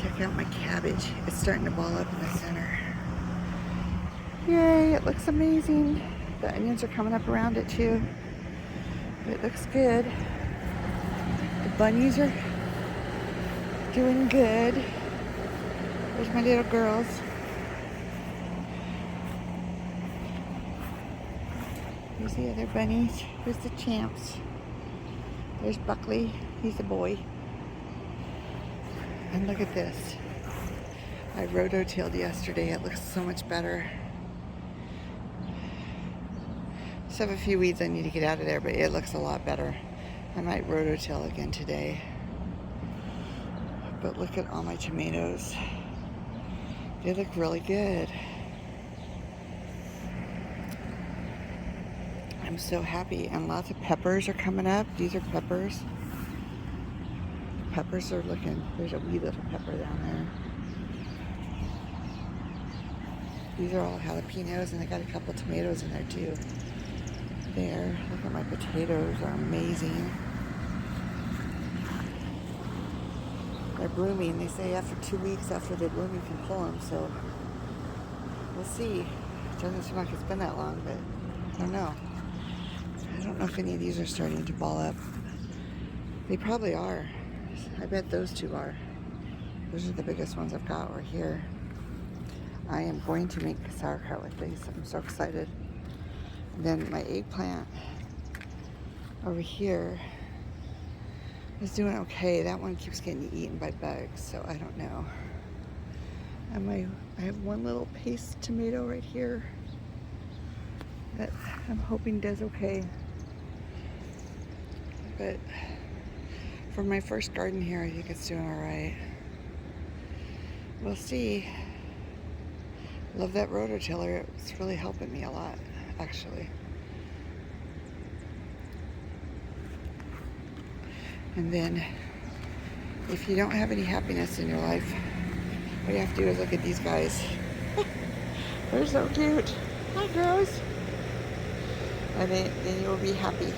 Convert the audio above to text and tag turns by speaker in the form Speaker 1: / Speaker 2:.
Speaker 1: Check out my cabbage. It's starting to ball up in the center. Yay, it looks amazing. The onions are coming up around it too. It looks good. The bunnies are doing good. There's my little girls. Here's the other bunnies. Here's the champs. There's Buckley. He's a boy. And look at this. I rototilled yesterday. It looks so much better. Just have a few weeds I need to get out of there, but it looks a lot better. I might rototill again today. But look at all my tomatoes. They look really good. I'm so happy. And lots of peppers are coming up. These are peppers. Peppers are looking, there's a wee little pepper down there. These are all jalapenos, and I got a couple tomatoes in there too. There, look at my potatoes, are amazing. They're blooming. They say after 2 weeks after they bloom you can pull them, so we'll see. It doesn't seem like it's been that long, but I don't know. I don't know if any of these are starting to ball up. They probably are. I bet those two are. Those are the biggest ones I've got right here. I am going to make sauerkraut with these. I'm so excited. And then my eggplant over here is doing okay. That one keeps getting eaten by bugs, so I don't know. And I have one little paste tomato right here that I'm hoping does okay. But for my first garden here, I think it's doing all right. We'll see. Love that rototiller. It's really helping me a lot, actually. And then, if you don't have any happiness in your life, what you have to do is look at these guys. They're so cute. Hi, girls. And then you will be happy.